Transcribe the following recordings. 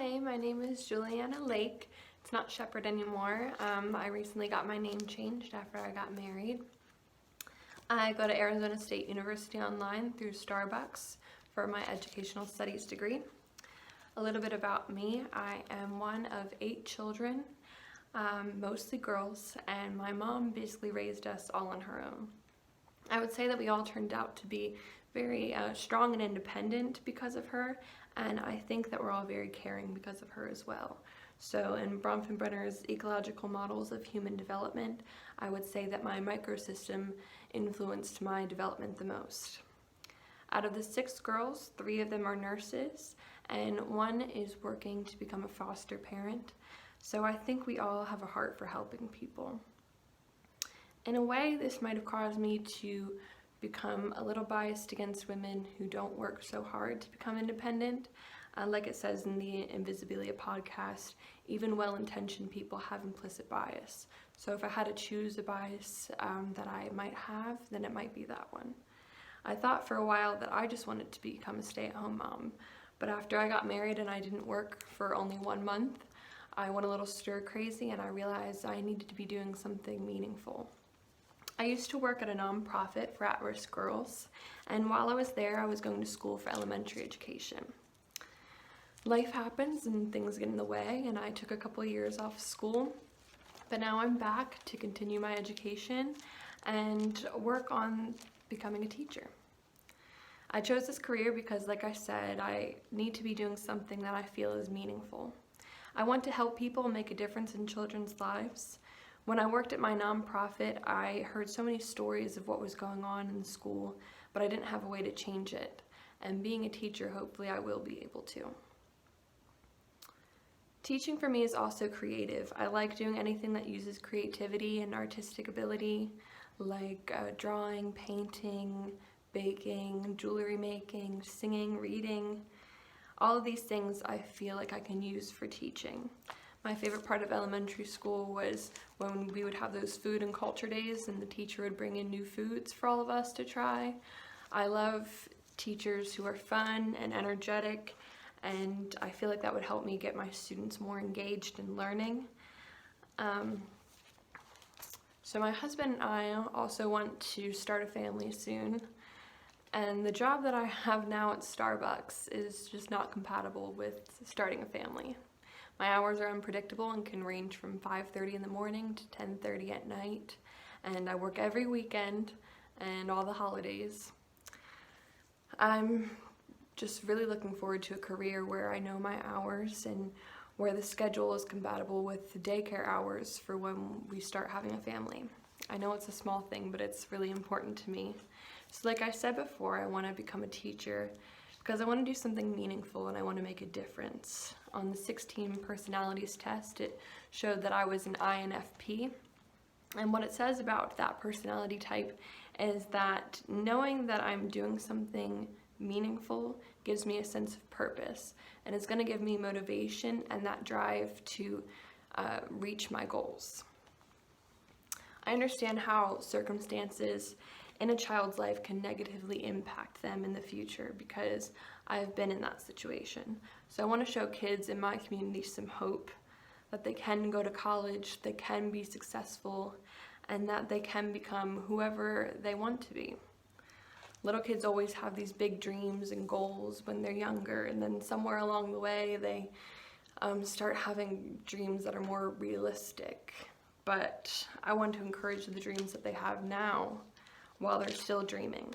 Hi, my name is Juliana Lake. It's not Shepherd anymore. I recently got my name changed after I got married. I go to Arizona State University online through Starbucks for my educational studies degree. A little bit about me. I am one of 8 children, mostly girls, and my mom basically raised us all on her own. I would say that we all turned out to be very strong and independent because of her, and I think that we're all very caring because of her as well. So in Bronfenbrenner's ecological models of human development, I would say that my microsystem influenced my development the most. Out of the 6 girls, 3 of them are nurses, and 1 is working to become a foster parent. So I think we all have a heart for helping people. In a way, this might have caused me to become a little biased against women who don't work so hard to become independent. Like it says in the Invisibilia podcast, even well-intentioned people have implicit bias. So if I had to choose a bias that I might have, then it might be that one. I thought for a while that I just wanted to become a stay-at-home mom, but after I got married and I didn't work for only 1 month, I went a little stir crazy and I realized I needed to be doing something meaningful. I used to work at a nonprofit for at-risk girls, and while I was there, I was going to school for elementary education. Life happens and things get in the way, and I took a couple years off school, but now I'm back to continue my education and work on becoming a teacher. I chose this career because, like I said, I need to be doing something that I feel is meaningful. I want to help people make a difference in children's lives. When I worked at my nonprofit, I heard so many stories of what was going on in the school, but I didn't have a way to change it. And being a teacher, hopefully I will be able to. Teaching for me is also creative. I like doing anything that uses creativity and artistic ability, like drawing, painting, baking, jewelry making, singing, reading. All of these things I feel like I can use for teaching. My favorite part of elementary school was when we would have those food and culture days and the teacher would bring in new foods for all of us to try. I love teachers who are fun and energetic, and I feel like that would help me get my students more engaged in learning. So my husband and I also want to start a family soon, and the job that I have now at Starbucks is just not compatible with starting a family. My hours are unpredictable and can range from 5:30 in the morning to 10:30 at night, and I work every weekend and all the holidays. I'm just really looking forward to a career where I know my hours and where the schedule is compatible with the daycare hours for when we start having a family. I know it's a small thing, but it's really important to me. So like I said before, I want to become a teacher because I want to do something meaningful and I want to make a difference. On the 16 personalities test, it showed that I was an INFP. And what it says about that personality type is that knowing that I'm doing something meaningful gives me a sense of purpose, and it's going to give me motivation and that drive to reach my goals. I understand how circumstances in a child's life can negatively impact them in the future because I've been in that situation. So I want to show kids in my community some hope that they can go to college, they can be successful, and that they can become whoever they want to be. Little kids always have these big dreams and goals when they're younger, and then somewhere along the way they start having dreams that are more realistic. But I want to encourage the dreams that they have now while they're still dreaming.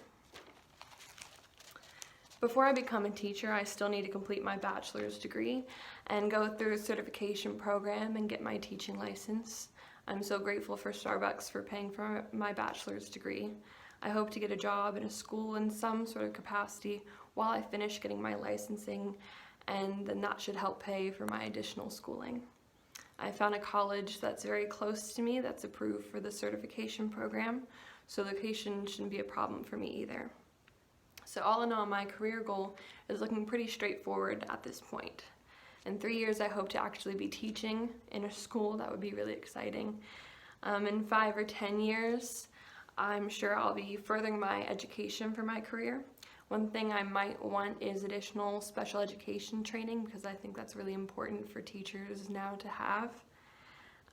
Before I become a teacher, I still need to complete my bachelor's degree and go through a certification program and get my teaching license. I'm so grateful for Starbucks for paying for my bachelor's degree. I hope to get a job in a school in some sort of capacity while I finish getting my licensing, and then that should help pay for my additional schooling. I found a college that's very close to me that's approved for the certification program, so location shouldn't be a problem for me either. So all in all, my career goal is looking pretty straightforward at this point. In 3 years, I hope to actually be teaching in a school. That would be really exciting. In 5 or 10 years, I'm sure I'll be furthering my education for my career, One thing I might want is additional special education training, because I think that's really important for teachers now to have.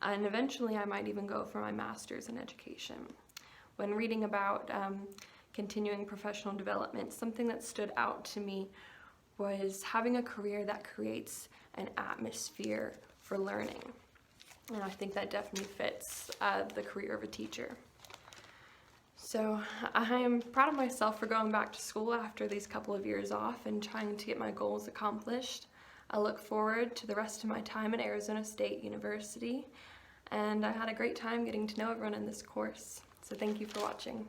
And eventually I might even go for my master's in education. When reading about continuing professional development, something that stood out to me was having a career that creates an atmosphere for learning. And I think that definitely fits the career of a teacher. So I am proud of myself for going back to school after these couple of years off and trying to get my goals accomplished. I look forward to the rest of my time at Arizona State University, and I had a great time getting to know everyone in this course. So thank you for watching.